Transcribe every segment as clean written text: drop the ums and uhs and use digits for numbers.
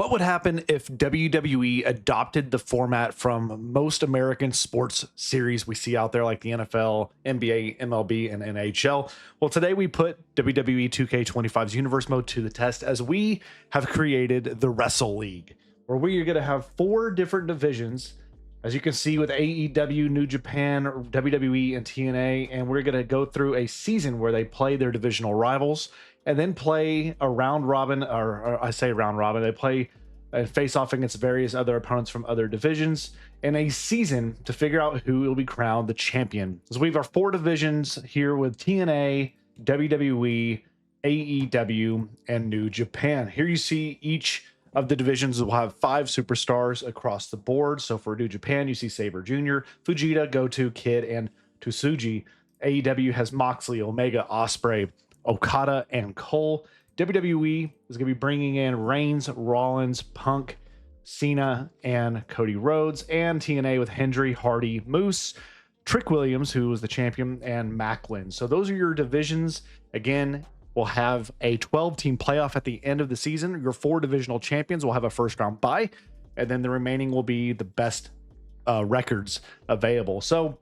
What would happen if WWE adopted the format from most American sports series we see out there, like the NFL, NBA, MLB, and NHL? Well, today we put WWE 2K25's universe mode to the test as we have created the Wrestle League, where we are going to have 4 different divisions, as you can see with AEW, New Japan, WWE, and TNA, and we're going to go through a season where they play their divisional rivals and then play a round robin, or I say round robin, they play and face off against various other opponents from other divisions in a season to figure out who will be crowned the champion. So we have our 4 divisions here with TNA, WWE, AEW, and New Japan. Here you see each of the divisions will have 5 superstars across the board. So for New Japan, you see Sabre Jr., Fujita, Goto, Kid, and Tsuji. AEW has Moxley, Omega, Ospreay, Okada, and Cole. WWE is going to be bringing in Reigns, Rollins, Punk, Cena, and Cody Rhodes. And TNA with Hendry, Hardy, Moose, Trick Williams, who was the champion, and Macklin. So those are your divisions. Again, we'll have a 12-team playoff at the end of the season. Your 4 divisional champions will have a first-round bye, and then the remaining will be the best records available. So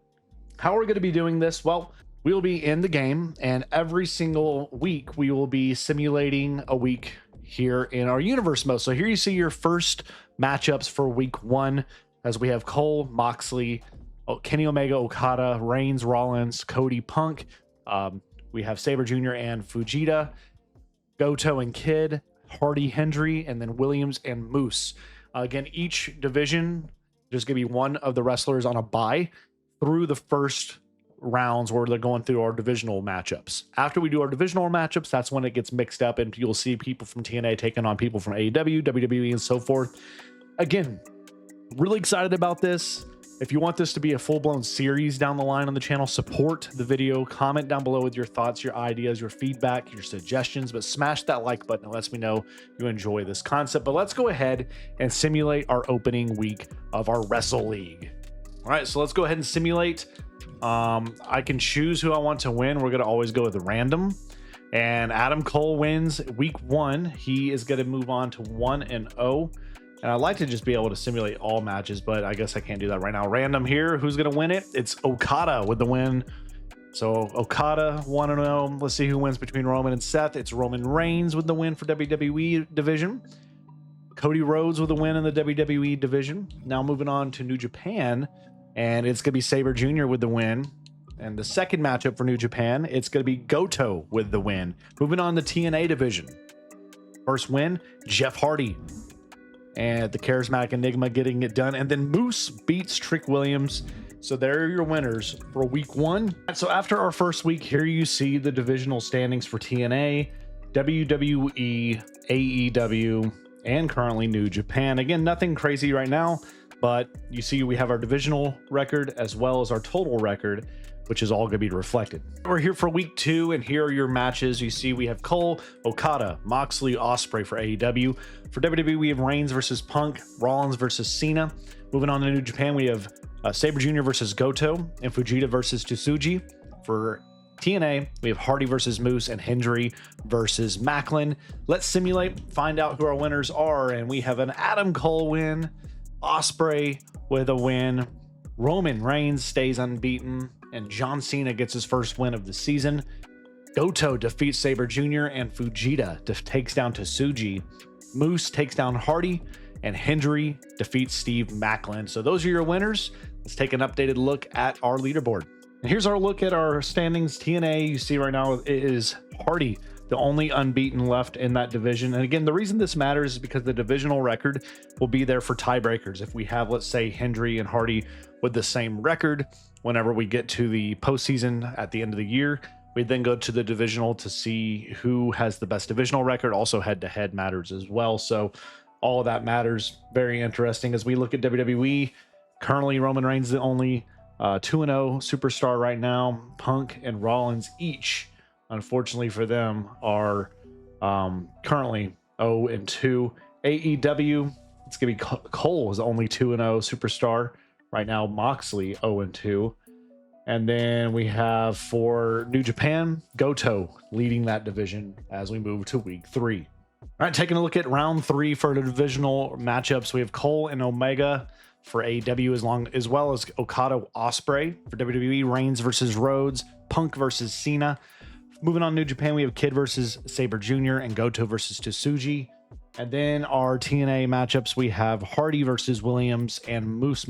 how are we going to be doing this? Well, we'll be in the game, and every single week we will be simulating a week here in our universe mode. So here you see your first matchups for week 1, as we have Cole, Moxley, Kenny Omega, Okada, Reigns, Rollins, Cody, Punk. We have Sabre Jr. and Fujita, Goto and Kid, Hardy, Hendry, and then Williams and Moose. Again, each division, there's going to be one of the wrestlers on a bye through the first rounds where they're going through our divisional matchups. After we do our divisional matchups, that's when it gets mixed up, and you'll see people from TNA taking on people from AEW, WWE, and so forth. Again, really excited about this. If you want this to be a full-blown series down the line on the channel, support the video, comment down below with your thoughts, your ideas, your feedback, your suggestions, but smash that like button. It lets me know you enjoy this concept. But let's go ahead and simulate our opening week of our Wrestle League. All right, so let's go ahead and simulate. I can choose who I want to win. We're going to always go with random. And Adam Cole wins week 1. He is going to move on to 1-0. And I'd like to just be able to simulate all matches, but I guess I can't do that right now. Random here. Who's going to win it? It's Okada with the win. So Okada 1-0. Let's see who wins between Roman and Seth. It's Roman Reigns with the win for WWE division. Cody Rhodes with the win in the WWE division. Now moving on to New Japan. And it's going to be Sabre Jr. with the win. And the second matchup for New Japan, it's going to be Goto with the win. Moving on to TNA division. First win, Jeff Hardy. And the Charismatic Enigma getting it done. And then Moose beats Trick Williams. So there are your winners for week 1. So after our first week, here you see the divisional standings for TNA, WWE, AEW, and currently New Japan. Again, nothing crazy right now, but you see we have our divisional record as well as our total record, which is all going to be reflected. We're here for week 2, and here are your matches. You see we have Cole, Okada, Moxley, Ospreay for AEW. For WWE, we have Reigns versus Punk, Rollins versus Cena. Moving on to New Japan, we have Sabre Jr. versus Goto, and Fujita versus Tsuji. For TNA, we have Hardy versus Moose, and Hendry versus Macklin. Let's simulate, find out who our winners are, and we have an Adam Cole win, Ospreay with a win, Roman Reigns stays unbeaten, and John Cena gets his first win of the season. Goto defeats Sabre Jr., and Fujita takes down Tsuji. Moose takes down Hardy, and Hendry defeats Steve Macklin. So those are your winners. Let's take an updated look at our leaderboard. And here's our look at our standings. TNA, you see right now, it is Hardy, the only unbeaten left in that division. And again, the reason this matters is because the divisional record will be there for tiebreakers. If we have, let's say, Hendry and Hardy with the same record, whenever we get to the postseason at the end of the year, we then go to the divisional to see who has the best divisional record. Also, head-to-head matters as well. So all of that matters. Very interesting. As we look at WWE, currently Roman Reigns the only 2-0 superstar right now. Punk and Rollins each, unfortunately for them, are currently 0-2. AEW, it's going to be Cole is the only 2-0 superstar right now. Moxley 0-2. And then we have for New Japan, Goto leading that division as we move to week 3. All right, taking a look at round 3 for the divisional matchups. We have Cole and Omega for AEW, as well as Okada Ospreay for WWE, Reigns versus Rhodes, Punk versus Cena. Moving on to New Japan, we have Kid versus Sabre Jr. and Goto versus Tsuji. And then our TNA matchups, we have Hardy versus Williams and Moose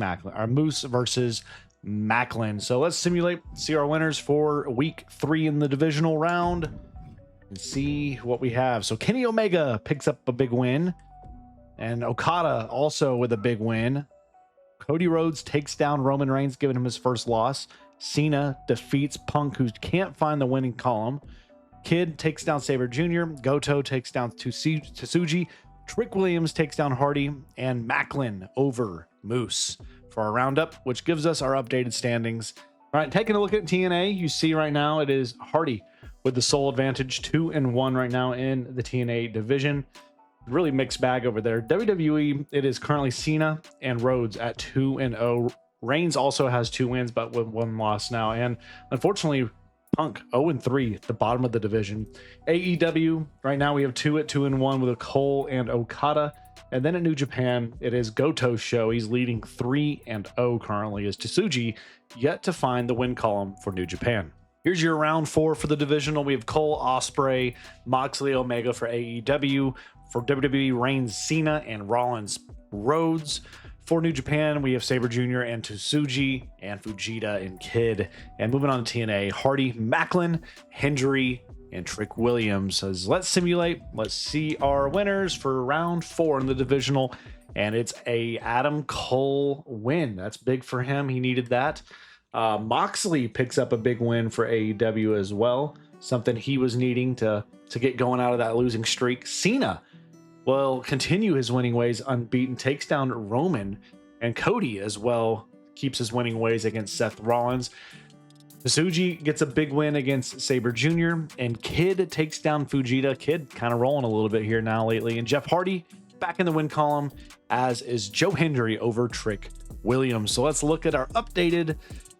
versus Macklin. So let's see our winners for week 3 in the divisional round and see what we have. So Kenny Omega picks up a big win, and Okada also with a big win. Cody Rhodes takes down Roman Reigns, giving him his first loss. Cena defeats Punk, who can't find the winning column. Kid takes down Sabre Jr. Goto takes down Tsuji. Trick Williams takes down Hardy, and Macklin over Moose for our roundup, which gives us our updated standings. All right, taking a look at TNA, you see right now it is Hardy with the sole advantage, 2-1 right now in the TNA division. Really mixed bag over there. WWE, it is currently Cena and Rhodes at 2-0. Reigns also has 2 wins, but with 1 loss now. And unfortunately, Punk 0-3 at the bottom of the division. AEW, right now we have 2-1 with a Cole and Okada. And then at New Japan, it is Goto's show. He's leading 3-0 currently, as Tsuji yet to find the win column for New Japan. Here's your round 4 for the divisional. We have Cole, Ospreay, Moxley, Omega for AEW. For WWE, Reigns, Cena, and Rollins, Rhodes. For New Japan, we have Sabre Jr. and Tsuji, and Fujita and Kid. And moving on to TNA, Hardy, Macklin, Hendry, and Trick Williams. Says, let's see our winners for round 4 in the divisional. And it's a Adam Cole win. That's big for him. He needed that. Moxley picks up a big win for AEW as well. Something he was needing to get going out of that losing streak. Cena will continue his winning ways unbeaten, takes down Roman, and Cody as well keeps his winning ways against Seth Rollins. Tsuji gets a big win against Sabre Jr., and Kid takes down Fujita. Kid kind of rolling a little bit here now lately. And Jeff Hardy back in the win column, as is Joe Hendry over Trick Williams. So let's look at our updated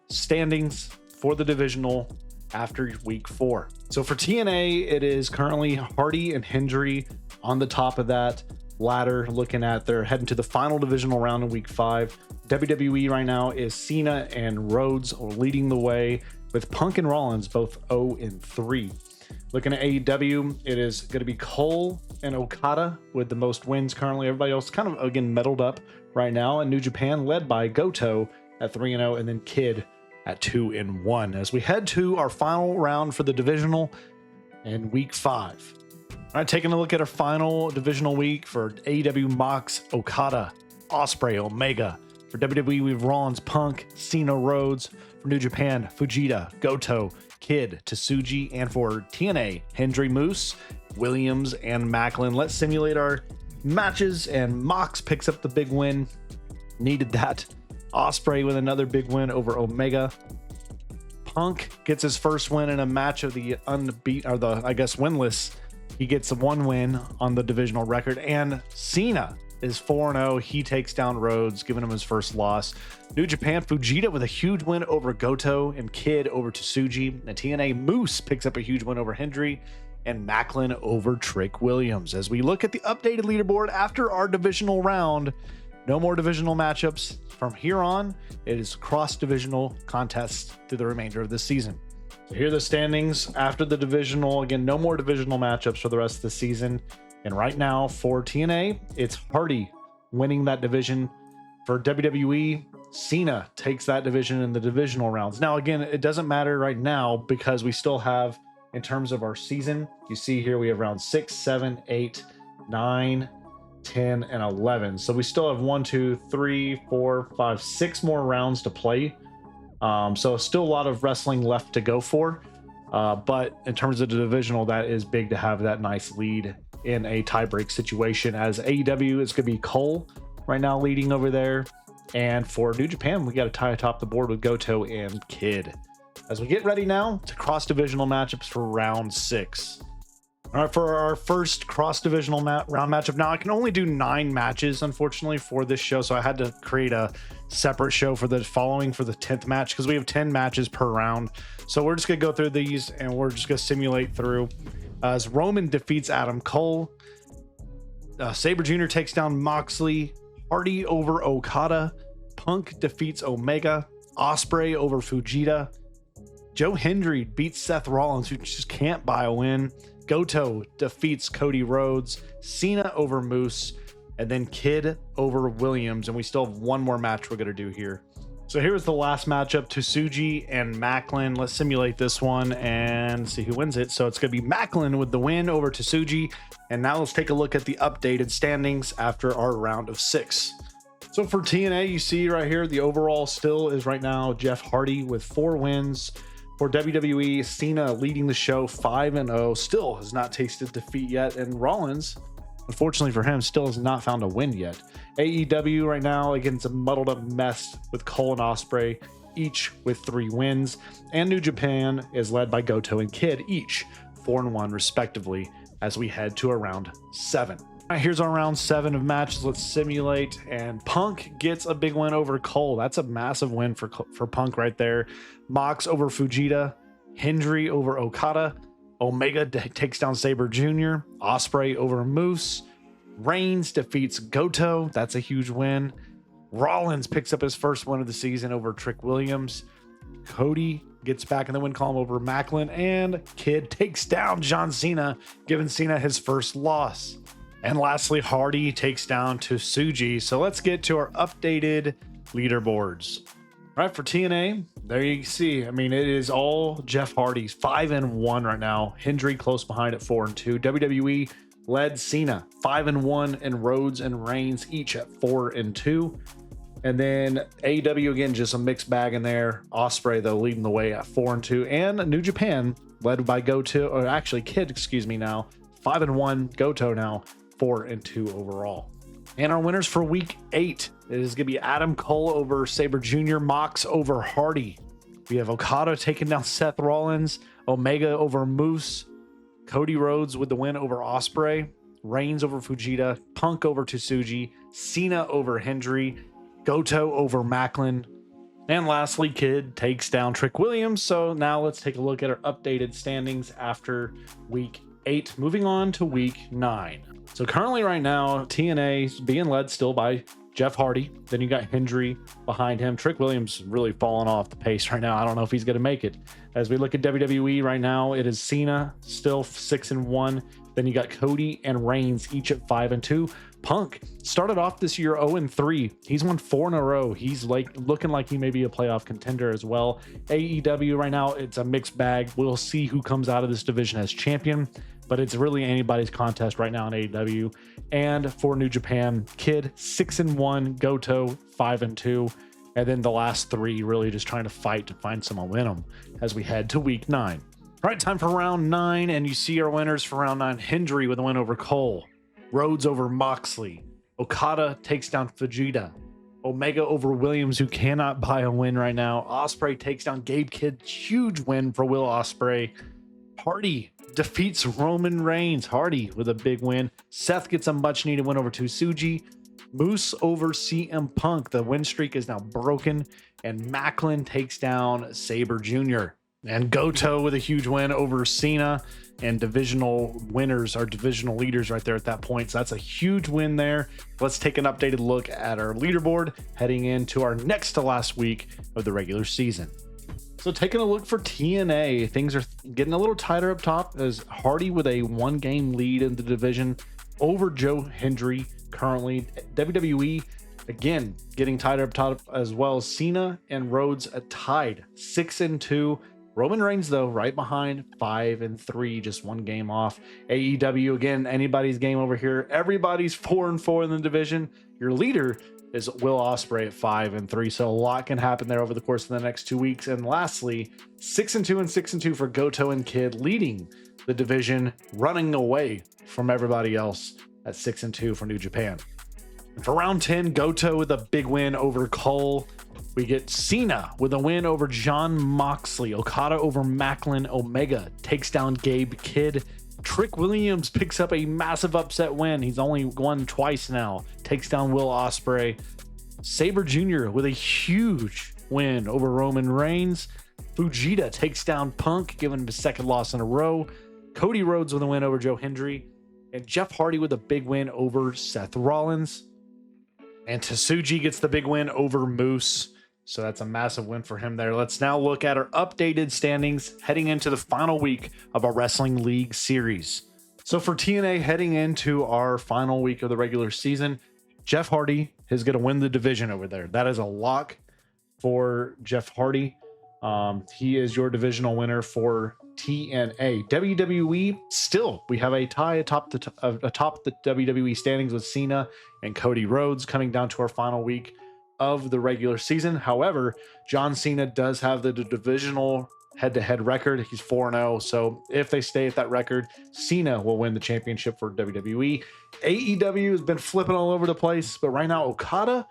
standings for the divisional after week 4. So for TNA, it is currently Hardy and Hendry on the top of that ladder, looking at they're heading to the final divisional round in week 5. WWE right now is Cena and Rhodes leading the way, with Punk and Rollins both 0-3. Looking at AEW, it is going to be Cole and Okada with the most wins currently. Everybody else kind of again meddled up right now. And New Japan led by Goto at 3-0, and then Kid at 2-1 as we head to our final round for the divisional in week 5. All right, taking a look at our final divisional week for AEW, Mox, Okada, Ospreay, Omega. For WWE, we have Rollins, Punk, Cena, Rhodes. For New Japan, Fujita, Goto, Kid, Tsuji. And for TNA, Hendry, Moose, Williams, and Macklin. Let's simulate our matches, and Mox picks up the big win. Needed that. Ospreay with another big win over Omega. Punk gets his first win in a match of the unbeaten, or the, I guess, winless. He gets 1 win on the divisional record. And Cena is 4-0. He takes down Rhodes, giving him his first loss. New Japan, Fujita with a huge win over Goto, and Kid over Tsuji. And TNA, Moose picks up a huge win over Hendry, and Macklin over Trick Williams. As we look at the updated leaderboard after our divisional round, no more divisional matchups. From here on, it is cross-divisional contests through the remainder of this season. So here are the standings after the divisional. Again, no more divisional matchups for the rest of the season. And right now for TNA, it's Hardy winning that division. For WWE, Cena takes that division in the divisional rounds. Now, again, it doesn't matter right now because we still have, in terms of our season, you see here we have round 6, 7, 8, 9, 10, and 11. So we still have 1, 2, 3, 4, 5, 6 more rounds to play. So still a lot of wrestling left to go for. But in terms of the divisional, that is big to have that nice lead in a tiebreak situation, as AEW is going to be Cole right now leading over there. And for New Japan, we got to tie atop the board with Goto and Kid. As we get ready now to cross-divisional matchups for round 6. All right, for our first cross-divisional round matchup. Now, I can only do 9 matches, unfortunately, for this show, so I had to create a separate show for the following for the 10th match, because we have 10 matches per round. So we're just going to go through these, and we're just going to simulate through. As Roman defeats Adam Cole, Sabre Jr. takes down Moxley. Hardy over Okada. Punk defeats Omega. Ospreay over Fujita. Joe Hendry beats Seth Rollins, who just can't buy a win. Goto defeats Cody Rhodes. Cena over Moose. And then Kid over Williams. And we still have one more match we're going to do here. So here's the last matchup, Tsuji and Macklin. Let's simulate this one and see who wins it. So it's going to be Macklin with the win over Tsuji. And now let's take a look at the updated standings after our round of 6. So for TNA, you see right here, the overall still is right now Jeff Hardy with 4 wins. For WWE, Cena leading the show 5-0, still has not tasted defeat yet. And Rollins, unfortunately for him, still has not found a win yet. AEW right now, again, it's a muddled up mess with Cole and Ospreay, each with 3 wins. And New Japan is led by Goto and Kid, each 4-1 respectively, as we head to a round 7. All right, here's our round 7 of matches. Let's simulate. And Punk gets a big win over Cole. That's a massive win for Punk right there. Mox over Fujita. Hendry over Okada. Omega takes down Sabre Jr. Ospreay over Moose. Reigns defeats Goto. That's a huge win. Rollins picks up his first win of the season over Trick Williams. Cody gets back in the win column over Macklin. And Kid takes down John Cena, giving Cena his first loss. And lastly, Hardy takes down Tsuji. So let's get to our updated leaderboards. All right, for TNA, there you see. I mean, it is all Jeff Hardy's 5-1 right now. Hendry close behind at 4-2. WWE led Cena 5-1, and Rhodes and Reigns each at 4-2. And then AEW again, just a mixed bag in there. Ospreay though leading the way at 4-2, and New Japan led by Goto, or actually Kid, excuse me, now 5-1. Goto now 4-2 overall. And our winners for week 8 is going to be Adam Cole over Sabre Jr., Mox over Hardy. We have Okada taking down Seth Rollins, Omega over Moose, Cody Rhodes with the win over Ospreay, Reigns over Fujita, Punk over Tsuji, Cena over Hendry, Goto over Macklin, and lastly, Kid takes down Trick Williams. So now let's take a look at our updated standings after week 8. Moving on to week 9. So currently right now, TNA is being led still by Jeff Hardy. Then you got Hendry behind him. Trick Williams really falling off the pace right now. I don't know if he's going to make it. As we look at WWE right now, it is Cena still 6-1. Then you got Cody and Reigns each at 5-2. Punk started off this year 0-3. He's won 4 in a row. He's like looking like he may be a playoff contender as well. AEW right now, it's a mixed bag. We'll see who comes out of this division as champion, but it's really anybody's contest right now in AEW. And for New Japan, Kid 6-1, Goto 5-2, and then the last 3 really just trying to fight to find some momentum as we head to week 9. All right, time for round 9, and you see our winners for round 9. Hendry with a win over Cole. Rhodes over Moxley. Okada takes down Fujita. Omega over Williams, who cannot buy a win right now. Ospreay takes down Gabe Kidd. Huge win for Will Ospreay. Hardy defeats Roman Reigns. Hardy with a big win. Seth gets a much needed win over Tsuji. Moose over CM Punk. The win streak is now broken. And Macklin takes down Sabre Jr. And Goto with a huge win over Cena. And divisional winners are divisional leaders right there at that point. So that's a huge win there. Let's take an updated look at our leaderboard heading into our next to last week of the regular season. So taking a look for TNA, things are getting a little tighter up top as Hardy with a 1-game lead in the division over Joe Hendry currently. WWE again getting tighter up top as well. Cena and Rhodes tied 6-2. Roman Reigns, though, right behind 5-3, just 1 game off. AEW, again, anybody's game over here. Everybody's 4-4 in the division. Your leader is Will Ospreay at 5-3, so a lot can happen there over the course of the next 2 weeks. And lastly, 6-2 and 6-2 for Goto and Kid, leading the division, running away from everybody else at 6-2 for New Japan. And for round 10, Goto with a big win over Cole. We get Cena with a win over John Moxley. Okada over Macklin. Omega takes down Gabe Kidd. Trick Williams picks up a massive upset win. He's only won twice now. Takes down Will Ospreay. Sabre Jr. with a huge win over Roman Reigns. Fujita takes down Punk, giving him his 2nd loss in a row. Cody Rhodes with a win over Joe Hendry. And Jeff Hardy with a big win over Seth Rollins. And Tsuji gets the big win over Moose. So that's a massive win for him there. Let's now look at our updated standings heading into the final week of our Wrestling League series. So for TNA heading into our final week of the regular season, Jeff Hardy is going to win the division over there. That is a lock for Jeff Hardy. He is your divisional winner for TNA. WWE, still, we have a tie atop the WWE standings with Cena and Cody Rhodes coming down to our final week of the regular season. However, John Cena does have the divisional head-to-head record. He's 4-0. So if they stay at that record, Cena will win the championship for WWE. AEW has been flipping all over the place, but right now Okada,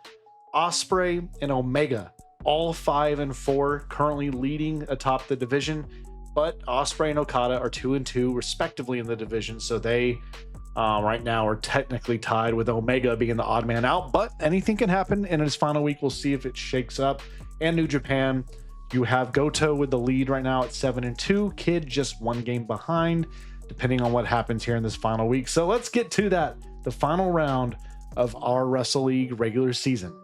Ospreay, and Omega, all 5-4, currently leading atop the division. But Ospreay and Okada are 2-2 respectively in the division. So they right now are technically tied, with Omega being the odd man out. But anything can happen in his final week. We'll see if it shakes up. And New Japan, you have Goto with the lead right now at 7-2. Kid just one game behind, depending on what happens here in this final week. So let's get to that, the final round of our Wrestle League regular season.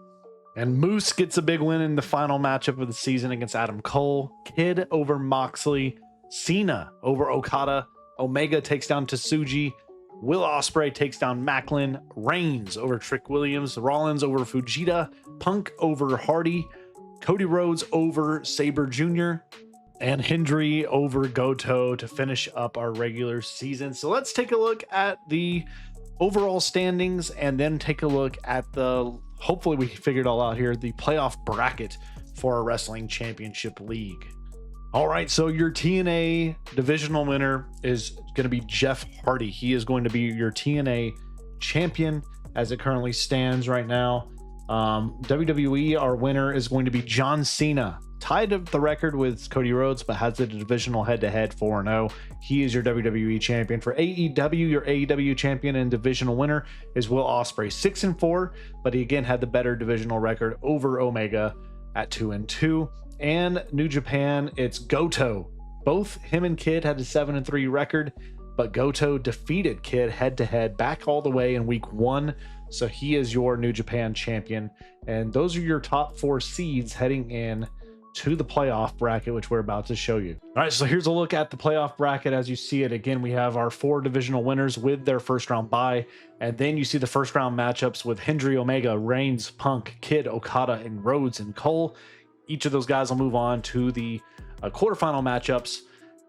And Moose gets a big win in the final matchup of the season against Adam Cole. Kid over Moxley. Cena over Okada. Omega takes down Tsuji. Will Ospreay takes down Macklin. Reigns over Trick Williams. Rollins over Fujita. Punk over Hardy. Cody Rhodes over Sabre Jr. And Hendry over Goto to finish up our regular season. So let's take a look at the overall standings and then take a look at the, hopefully we figured it all out here, the playoff bracket for our Wrestling Championship League. All right, so your TNA divisional winner is going to be Jeff Hardy. He is going to be your TNA champion as it currently stands right now. WWE, our winner is going to be John Cena, tied up the record with Cody Rhodes, but has the divisional head-to-head 4-0. He is your WWE champion. For AEW, your AEW champion and divisional winner is Will Ospreay, 6-4, but he again had the better divisional record over Omega at 2-2. And New Japan, it's Goto. Both him and Kid had a 7-3 record, but Goto defeated Kid head-to-head back all the way in week 1. So he is your New Japan champion. And those are your top 4 seeds heading in to the playoff bracket, which we're about to show you. All right, so here's a look at the playoff bracket as you see it. Again, we have our 4 divisional winners with their first round bye. And then you see the first round matchups with Hendry, Omega, Reigns, Punk, Kid, Okada, and Rhodes and Cole. Each of those guys will move on to the quarterfinal matchups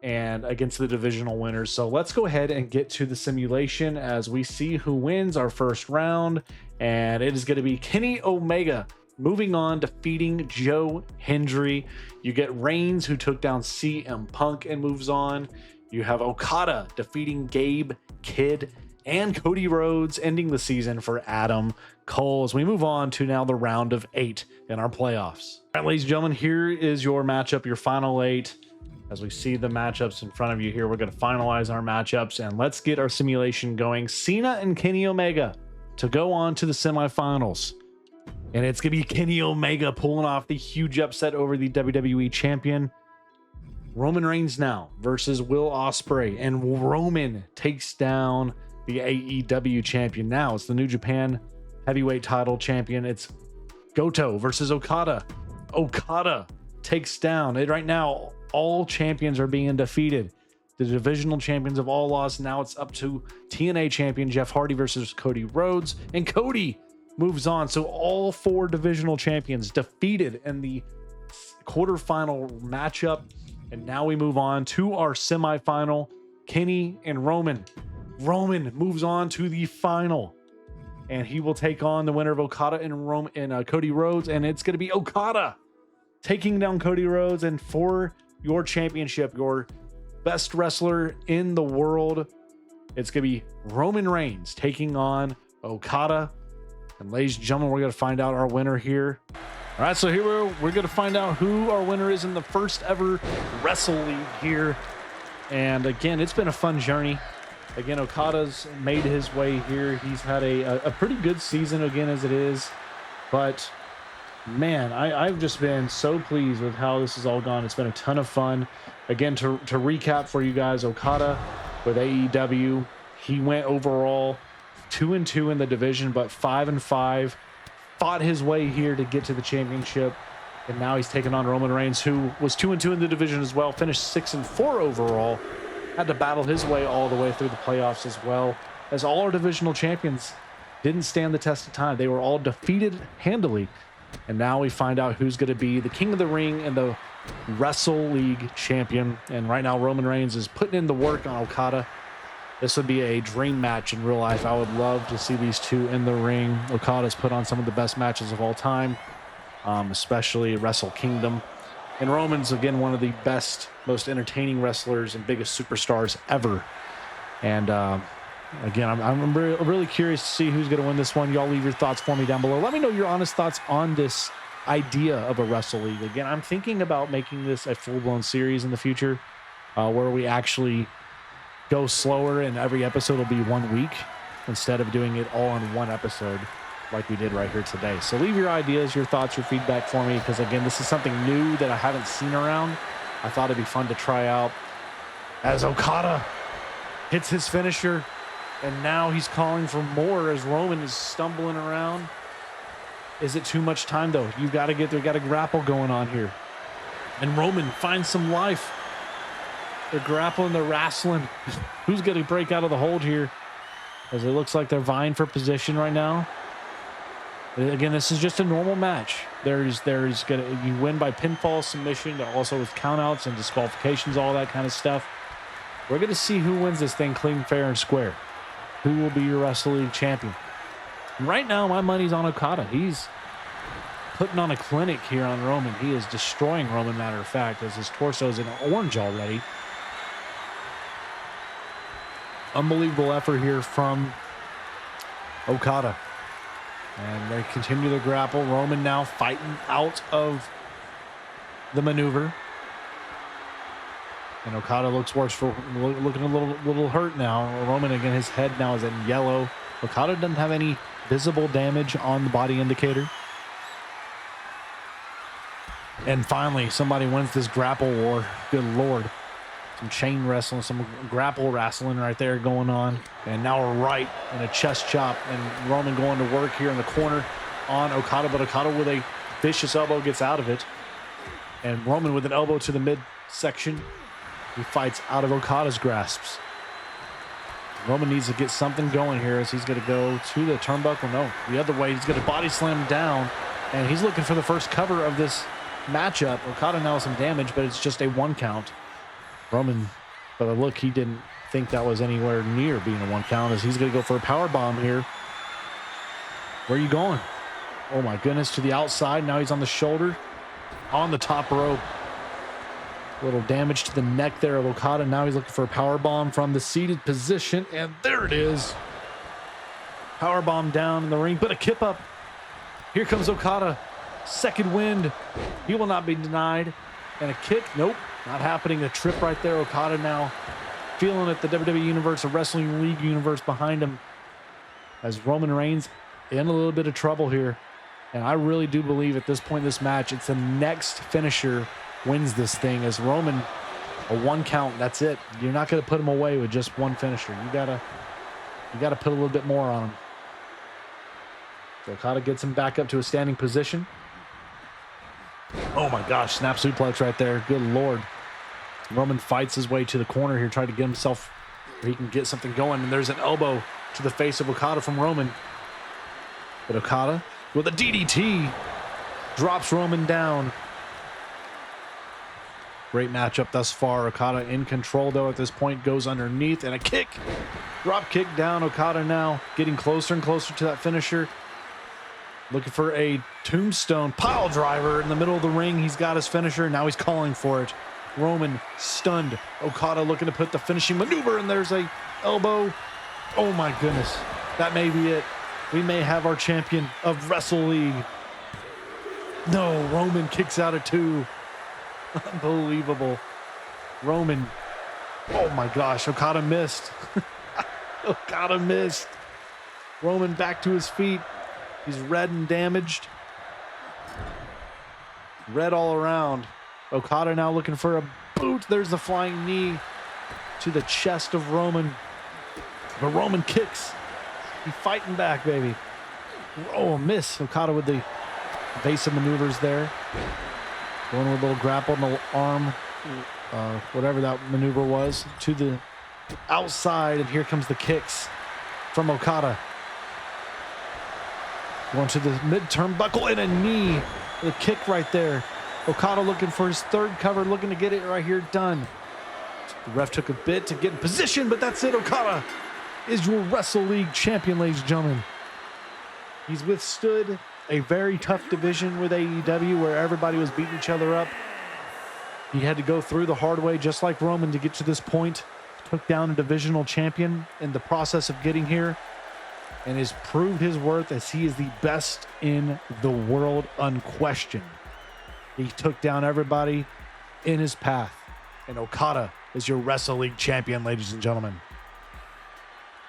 and against the divisional winners. So let's go ahead and get to the simulation as we see who wins our first round. And it is going to be Kenny Omega moving on, defeating Joe Hendry. You get Reigns, who took down CM Punk and moves on. You have Okada defeating Gabe, Kid, and Cody Rhodes, ending the season for Adam Cole. As we move on to now the round of 8 in our playoffs. All right, ladies and gentlemen, here is your matchup, your final 8. As we see the matchups in front of you here, we're going to finalize our matchups and let's get our simulation going. Cena and Kenny Omega to go on to the semifinals. And it's going to be Kenny Omega pulling off the huge upset over the WWE champion. Roman Reigns now versus Will Ospreay. And Roman takes down the AEW champion. Now it's the New Japan heavyweight title champion. It's Goto versus Okada. Okada takes down it. Right now, all champions are being defeated. The divisional champions have all lost. Now it's up to TNA champion Jeff Hardy versus Cody Rhodes. And Cody moves on. So all 4 divisional champions defeated in the quarterfinal matchup. And now we move on to our semifinal. Kenny and Roman. Roman moves on to the final. And he will take on the winner of Okada and Cody Rhodes. And it's going to be Okada taking down Cody Rhodes. And for your championship, your best wrestler in the world, it's going to be Roman Reigns taking on Okada. And ladies and gentlemen, we're going to find out our winner here. All right, so here we're going to find out who our winner is in the first ever Wrestle League here. And again, it's been a fun journey. Again, Okada's made his way here. He's had a pretty good season again as it is. But man, I've just been so pleased with how this has all gone. It's been a ton of fun. Again, to recap for you guys, Okada with AEW, He went overall 2-2 in the division, but 5-5. Fought his way here to get to the championship. And now he's taking on Roman Reigns, who was 2-2 in the division as well. Finished 6-4 overall. Had to battle his way all the way through the playoffs as well. As all our divisional champions didn't stand the test of time. They were all defeated handily. And now we find out who's going to be the king of the ring and the Wrestle League champion. And right now Roman Reigns is putting in the work on Okada. This would be a dream match in real life. I would love to see these two in the ring. Okada's put on some of the best matches of all time, especially Wrestle Kingdom. And Roman's, again, one of the best, most entertaining wrestlers and biggest superstars ever. And again, I'm really curious to see who's going to win this one. Y'all leave your thoughts for me down below. Let me know your honest thoughts on this idea of a Wrestle League. Again, I'm thinking about making this a full-blown series in the future where we actually go slower and every episode will be 1 week instead of doing it all in one episode like we did right here today. So leave your ideas, your thoughts, your feedback for me, because again, this is something new that I haven't seen around. I thought it'd be fun to try out. As Okada hits his finisher, and now he's calling for more as Roman is stumbling around. Is it too much time though? You got to get there, got a grapple going on here. And Roman finds some life. They're grappling, they're wrestling. Who's going to break out of the hold here? As it looks like they're vying for position right now. Again, this is just a normal match. You win by pinfall, submission, also with countouts and disqualifications, all that kind of stuff. We're going to see who wins this thing clean, fair, and square. Who will be your Wrestle League champion? And right now, my money's on Okada. He's putting on a clinic here on Roman. He is destroying Roman, matter of fact, as his torso is in orange already. Unbelievable effort here from Okada. And they continue to grapple. Roman now fighting out of the maneuver. And Okada looks worse, looking a little hurt now. Roman, again, his head now is in yellow. Okada doesn't have any visible damage on the body indicator. And finally, somebody wins this grapple war. Good Lord. Some chain wrestling, some grapple wrestling right there going on. And now we're right in a chest chop. And Roman going to work here in the corner on Okada. But Okada with a vicious elbow gets out of it. And Roman with an elbow to the midsection. He fights out of Okada's grasps. Roman needs to get something going here as he's going to go to the turnbuckle. No, the other way. He's going to body slam down. And he's looking for the first cover of this matchup. Okada now has some damage, but it's just a 1 count. Roman, but look, he didn't think that was anywhere near being a 1 count as he's going to go for a power bomb here. Where are you going? Oh my goodness, to the outside. Now he's on the shoulder, on the top rope. A little damage to the neck there of Okada. Now he's looking for a power bomb from the seated position, and there it is. Power bomb down in the ring, but a kip up. Here comes Okada. Second wind. He will not be denied. And a kick. Nope. Not happening. A trip right there. Okada now feeling it. The WWE Universe, the Wrestling League Universe behind him. As Roman Reigns in a little bit of trouble here. And I really do believe at this point in this match, it's the next finisher wins this thing. As Roman, a 1 count. That's it. You're not going to put him away with just one finisher. You gotta put a little bit more on him. So Okada gets him back up to a standing position. Oh my gosh, snap suplex right there. Good Lord. Roman fights his way to the corner here, trying to get himself where he can get something going. And there's an elbow to the face of Okada from Roman. But Okada, with a DDT, drops Roman down. Great matchup thus far. Okada in control, though, at this point. Goes underneath, and a kick. Drop kick down. Okada now getting closer and closer to that finisher. Looking for a tombstone pile driver in the middle of the ring. He's got his finisher. Now he's calling for it. Roman stunned. Okada looking to put the finishing maneuver, and there's a elbow. Oh my goodness. That may be it. We may have our champion of Wrestle League. No, Roman kicks out at 2. Unbelievable. Roman. Oh my gosh. Okada missed. Okada missed. Roman back to his feet. He's red and damaged. Red all around. Okada now looking for a boot. There's the flying knee to the chest of Roman. But Roman kicks. He's fighting back, baby. Oh, miss. Okada with the evasive maneuvers there. Going with a little grapple on the arm, whatever that maneuver was, to the outside. And here comes the kicks from Okada. Going to the mid-turnbuckle and a knee. The kick right there. Okada looking for his third cover, looking to get it right here done. The ref took a bit to get in position, but that's it. Okada is your Wrestle League champion, ladies and gentlemen. He's withstood a very tough division with AEW where everybody was beating each other up. He had to go through the hard way, just like Roman, to get to this point. Took down a divisional champion in the process of getting here, and has proved his worth as he is the best in the world, unquestioned. He took down everybody in his path, and Okada is your Wrestle League champion, ladies and gentlemen.